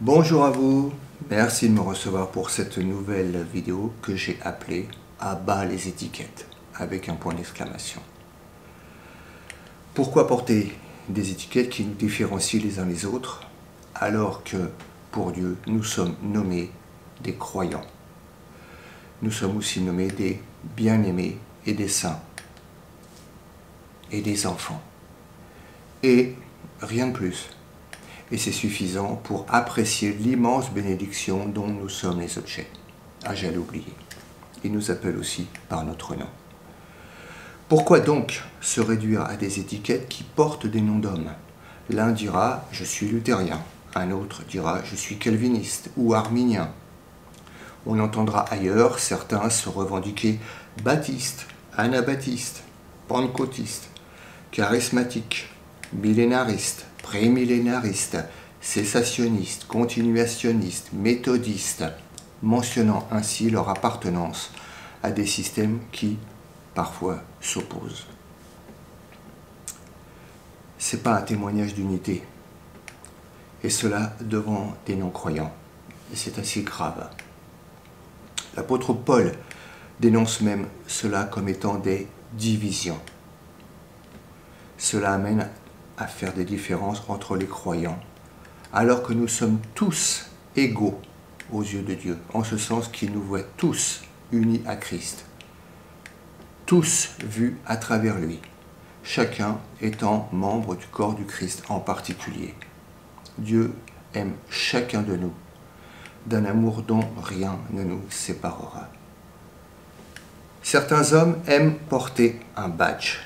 Bonjour à vous, merci de me recevoir pour cette nouvelle vidéo que j'ai appelée « À bas les étiquettes » avec un point d'exclamation. Pourquoi porter des étiquettes qui nous différencient les uns les autres alors que pour Dieu nous sommes nommés des croyants? Nous sommes aussi nommés des bien-aimés et des saints et des enfants. Et rien de plus. Et c'est suffisant pour apprécier l'immense bénédiction dont nous sommes les objets. Ah, j'allais oublier. Il nous appelle aussi par notre nom. Pourquoi donc se réduire à des étiquettes qui portent des noms d'hommes? L'un dira « je suis luthérien », un autre dira « je suis calviniste » ou « arminien ». On entendra ailleurs certains se revendiquer baptistes, anabaptistes, pentecôtistes, charismatiques, millénaristes, prémillénaristes, cessationnistes, continuationnistes, méthodistes, mentionnant ainsi leur appartenance à des systèmes qui, parfois, s'opposent. Ce n'est pas un témoignage d'unité, et cela devant des non-croyants, et c'est assez grave. L'apôtre Paul dénonce même cela comme étant des divisions. Cela amène à faire des différences entre les croyants, alors que nous sommes tous égaux aux yeux de Dieu, en ce sens qu'il nous voit tous unis à Christ, tous vus à travers lui, chacun étant membre du corps du Christ en particulier. Dieu aime chacun de nous, d'un amour dont rien ne nous séparera. Certains hommes aiment porter un badge.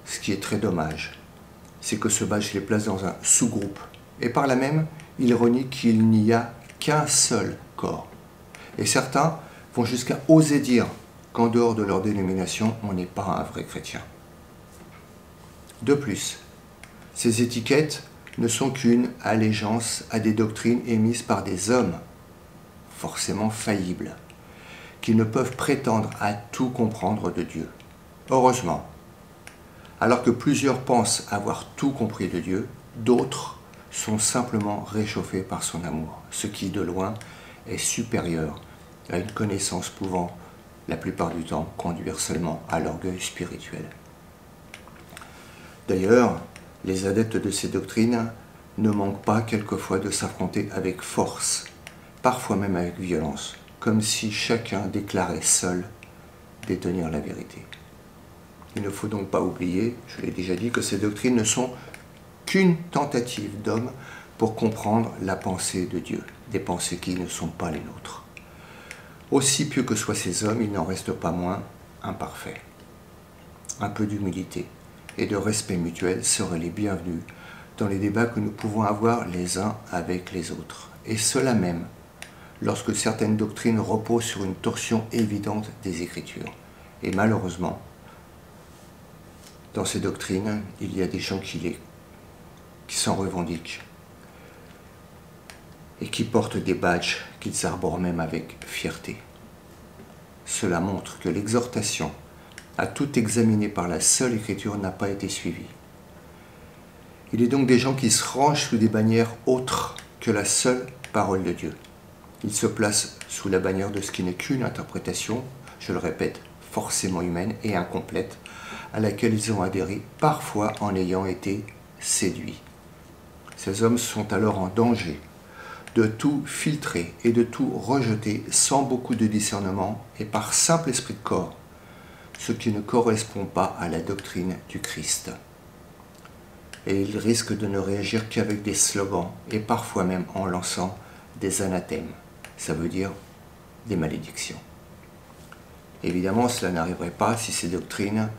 Ce qui est très dommage, c'est que ce badge les place dans un sous-groupe. Et par là même, il renie qu'il n'y a qu'un seul corps. Et certains vont jusqu'à oser dire qu'en dehors de leur dénomination, on n'est pas un vrai chrétien. De plus, ces étiquettes ne sont qu'une allégeance à des doctrines émises par des hommes, forcément faillibles, qui ne peuvent prétendre à tout comprendre de Dieu. Heureusement, alors que plusieurs pensent avoir tout compris de Dieu, d'autres sont simplement réchauffés par son amour, ce qui, de loin, est supérieur à une connaissance pouvant, la plupart du temps, conduire seulement à l'orgueil spirituel. D'ailleurs, les adeptes de ces doctrines ne manquent pas quelquefois de s'affronter avec force, parfois même avec violence, comme si chacun déclarait seul détenir la vérité. Il ne faut donc pas oublier, je l'ai déjà dit, que ces doctrines ne sont qu'une tentative d'homme pour comprendre la pensée de Dieu, des pensées qui ne sont pas les nôtres. Aussi pieux que soient ces hommes, il n'en reste pas moins imparfaits. Un peu d'humilité et de respect mutuel seraient les bienvenus dans les débats que nous pouvons avoir les uns avec les autres. Et cela même lorsque certaines doctrines reposent sur une torsion évidente des Écritures. Et malheureusement, dans ces doctrines, il y a des gens qui s'en revendiquent et qui portent des badges qu'ils arborent même avec fierté. Cela montre que l'exhortation à tout examiner par la seule Écriture n'a pas été suivie. Il est donc des gens qui se rangent sous des bannières autres que la seule parole de Dieu. Ils se placent sous la bannière de ce qui n'est qu'une interprétation, je le répète, forcément humaine et incomplète, à laquelle ils ont adhéré, parfois en ayant été séduits. Ces hommes sont alors en danger de tout filtrer et de tout rejeter sans beaucoup de discernement et par simple esprit de corps, ce qui ne correspond pas à la doctrine du Christ. Et ils risquent de ne réagir qu'avec des slogans et parfois même en lançant des anathèmes, ça veut dire des malédictions. Évidemment, cela n'arriverait pas si ces doctrines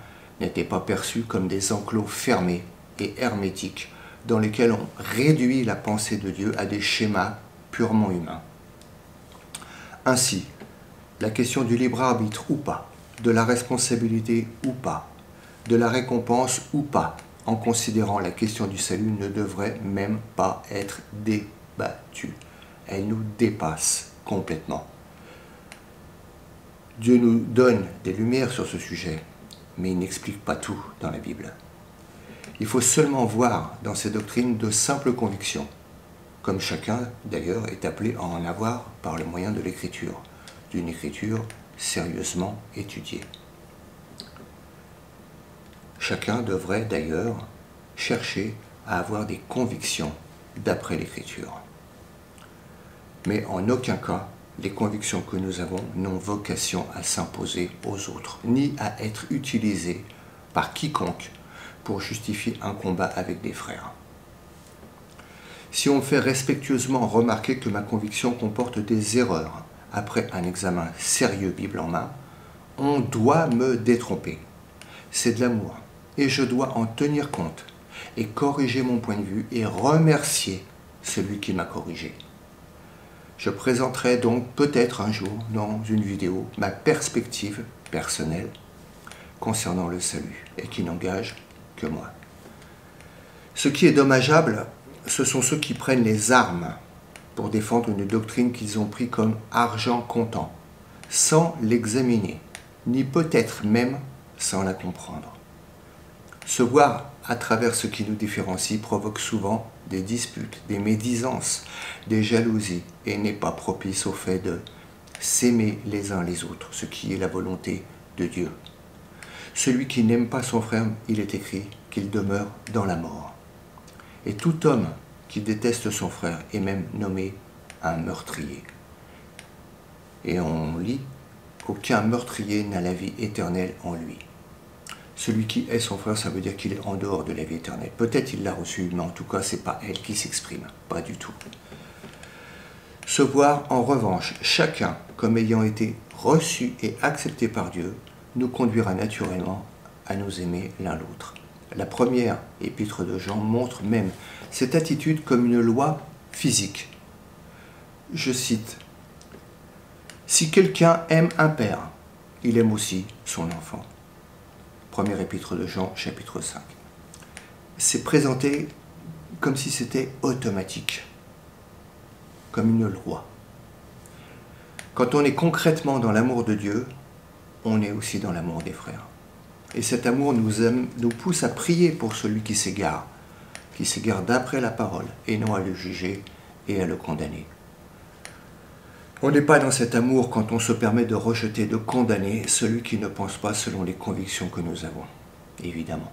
n'étaient pas perçues comme des enclos fermés et hermétiques dans lesquels on réduit la pensée de Dieu à des schémas purement humains. Ainsi, la question du libre arbitre ou pas, de la responsabilité ou pas, de la récompense ou pas, en considérant la question du salut, ne devrait même pas être débattue. Elle nous dépasse complètement. Dieu nous donne des lumières sur ce sujet, mais il n'explique pas tout dans la Bible. Il faut seulement voir dans ces doctrines de simples convictions, comme chacun d'ailleurs est appelé à en avoir par le moyen de l'écriture, d'une écriture sérieusement étudiée. Chacun devrait d'ailleurs chercher à avoir des convictions d'après l'écriture. Mais en aucun cas, les convictions que nous avons n'ont vocation à s'imposer aux autres, ni à être utilisées par quiconque pour justifier un combat avec des frères. Si on me fait respectueusement remarquer que ma conviction comporte des erreurs après un examen sérieux Bible en main, on doit me détromper. C'est de l'amour et je dois en tenir compte et corriger mon point de vue et remercier celui qui m'a corrigé. Je présenterai donc peut-être un jour dans une vidéo ma perspective personnelle concernant le salut et qui n'engage que moi. Ce qui est dommageable, ce sont ceux qui prennent les armes pour défendre une doctrine qu'ils ont pris comme argent comptant, sans l'examiner, ni peut-être même sans la comprendre. Se voir à travers ce qui nous différencie provoque souvent des disputes, des médisances, des jalousies et n'est pas propice au fait de s'aimer les uns les autres, ce qui est la volonté de Dieu. Celui qui n'aime pas son frère, il est écrit qu'il demeure dans la mort. Et tout homme qui déteste son frère est même nommé un meurtrier. Et on lit qu'aucun meurtrier n'a la vie éternelle en lui. Celui qui hait son frère, ça veut dire qu'il est en dehors de la vie éternelle. Peut-être il l'a reçu, mais en tout cas, ce n'est pas elle qui s'exprime. Pas du tout. Se voir, en revanche, chacun comme ayant été reçu et accepté par Dieu, nous conduira naturellement à nous aimer l'un l'autre. La première épître de Jean montre même cette attitude comme une loi physique. Je cite, « Si quelqu'un aime un père, il aime aussi son enfant. » Première épître de Jean, chapitre 5. C'est présenté comme si c'était automatique, comme une loi. Quand on est concrètement dans l'amour de Dieu, on est aussi dans l'amour des frères. Et cet amour nous pousse à prier pour celui qui s'égare d'après la parole, et non à le juger et à le condamner. On n'est pas dans cet amour quand on se permet de rejeter, de condamner celui qui ne pense pas selon les convictions que nous avons, évidemment.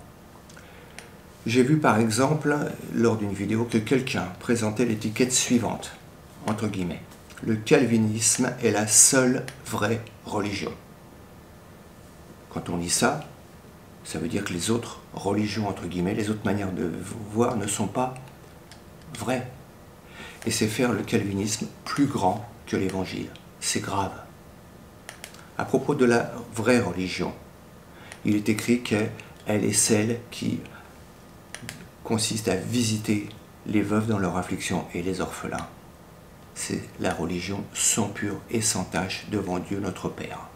J'ai vu par exemple, lors d'une vidéo, que quelqu'un présentait l'étiquette suivante, entre guillemets. Le calvinisme est la seule vraie religion. Quand on lit ça, ça veut dire que les autres religions, entre guillemets, les autres manières de voir ne sont pas vraies. Et c'est faire le calvinisme plus grand que l'évangile. C'est grave. À propos de la vraie religion, il est écrit qu'elle est celle qui consiste à visiter les veuves dans leur affliction et les orphelins. C'est la religion sans pure et sans tache devant Dieu notre Père.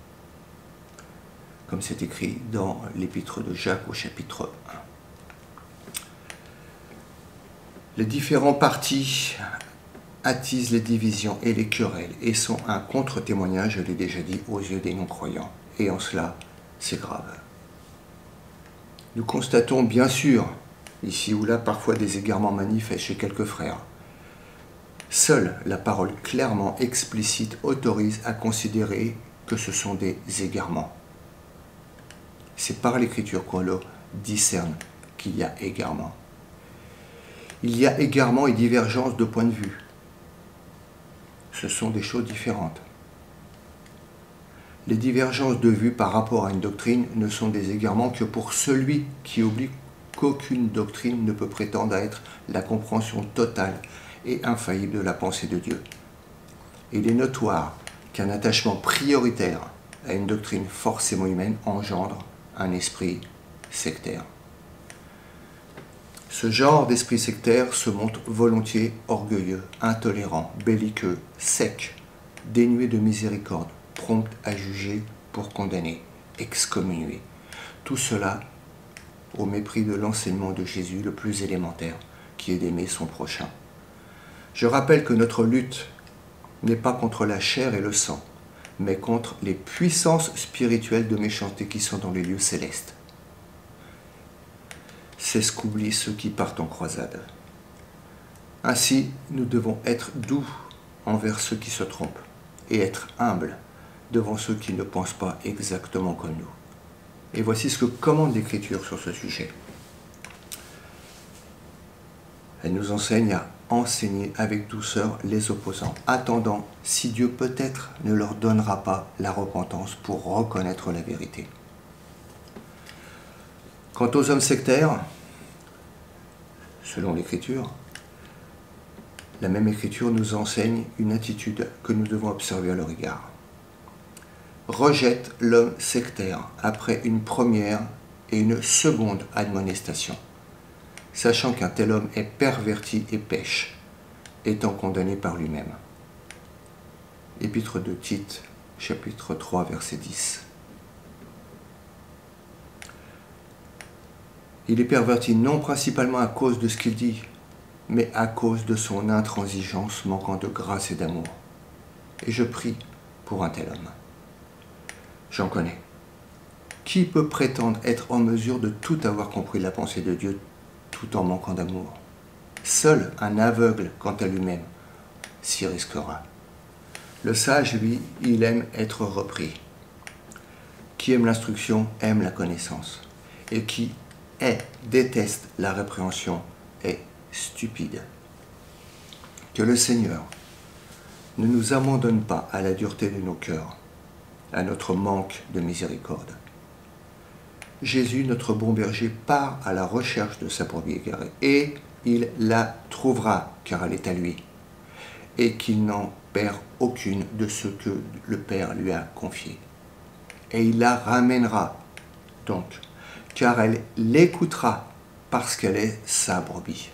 Comme c'est écrit dans l'épître de Jacques au chapitre 1. Les différents partis attisent les divisions et les querelles et sont un contre-témoignage, je l'ai déjà dit, aux yeux des non-croyants. Et en cela, c'est grave. Nous constatons bien sûr, ici ou là, parfois des égarements manifestes chez quelques frères. Seule la parole clairement explicite autorise à considérer que ce sont des égarements. C'est par l'écriture qu'on le discerne qu'il y a égarement. Il y a égarement et divergence de point de vue. Ce sont des choses différentes. Les divergences de vue par rapport à une doctrine ne sont des égarements que pour celui qui oublie qu'aucune doctrine ne peut prétendre à être la compréhension totale et infaillible de la pensée de Dieu. Il est notoire qu'un attachement prioritaire à une doctrine forcément humaine engendre un esprit sectaire. Ce genre d'esprit sectaire se montre volontiers orgueilleux, intolérant, belliqueux, sec, dénué de miséricorde, prompt à juger pour condamner, excommunier. Tout cela au mépris de l'enseignement de Jésus le plus élémentaire, qui est d'aimer son prochain. Je rappelle que notre lutte n'est pas contre la chair et le sang, mais contre les puissances spirituelles de méchanceté qui sont dans les lieux célestes. C'est ce qu'oublient ceux qui partent en croisade. Ainsi, nous devons être doux envers ceux qui se trompent et être humbles devant ceux qui ne pensent pas exactement comme nous. Et voici ce que commande l'Écriture sur ce sujet. Elle nous enseigne à enseigner avec douceur les opposants, attendant si Dieu peut-être ne leur donnera pas la repentance pour reconnaître la vérité. Quant aux hommes sectaires, selon l'Écriture, la même Écriture nous enseigne une attitude que nous devons observer à leur égard. Rejette l'homme sectaire après une première et une seconde admonestation, sachant qu'un tel homme est perverti et pêche, étant condamné par lui-même. Épître de Tite, chapitre 3, verset 10. Il est perverti non principalement à cause de ce qu'il dit, mais à cause de son intransigeance manquant de grâce et d'amour. Et je prie pour un tel homme. J'en connais. Qui peut prétendre être en mesure de tout avoir compris la pensée de Dieu tout en manquant d'amour? Seul un aveugle quant à lui-même s'y risquera. Le sage, lui, il aime être repris. Qui aime l'instruction aime la connaissance. Et qui déteste la répréhension est stupide. Que le Seigneur ne nous abandonne pas à la dureté de nos cœurs, à notre manque de miséricorde. Jésus, notre bon berger, part à la recherche de sa brebis égarée, et il la trouvera, car elle est à lui, et qu'il n'en perd aucune de ce que le Père lui a confié. Et il la ramènera, donc, car elle l'écoutera, parce qu'elle est sa brebis.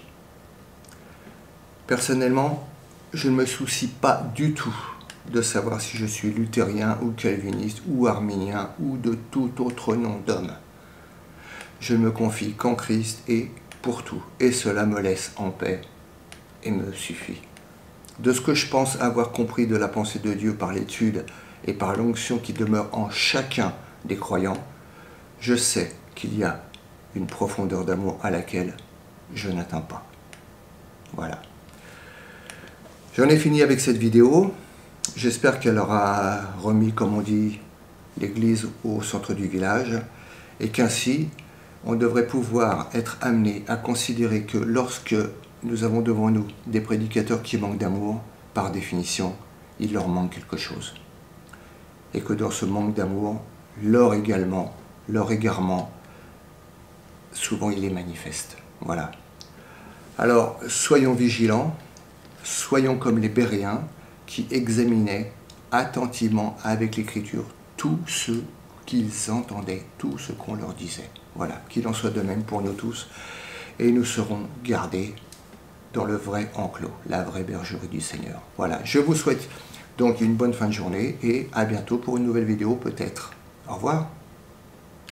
Personnellement, je ne me soucie pas du tout de savoir si je suis luthérien ou calviniste ou arménien ou de tout autre nom d'homme. Je ne me confie qu'en Christ et pour tout, et cela me laisse en paix et me suffit. De ce que je pense avoir compris de la pensée de Dieu par l'étude et par l'onction qui demeure en chacun des croyants, je sais qu'il y a une profondeur d'amour à laquelle je n'atteins pas. Voilà. J'en ai fini avec cette vidéo. J'espère qu'elle aura remis, comme on dit, l'église au centre du village et qu'ainsi, on devrait pouvoir être amené à considérer que lorsque nous avons devant nous des prédicateurs qui manquent d'amour, par définition, il leur manque quelque chose. Et que dans ce manque d'amour, leur égarement, souvent il est manifeste. Voilà. Alors, soyons vigilants, soyons comme les Béréens qui examinaient attentivement avec l'Écriture tout ce qu'ils entendaient, tout ce qu'on leur disait. Voilà, qu'il en soit de même pour nous tous, et nous serons gardés dans le vrai enclos, la vraie bergerie du Seigneur. Voilà, je vous souhaite donc une bonne fin de journée, et à bientôt pour une nouvelle vidéo peut-être. Au revoir.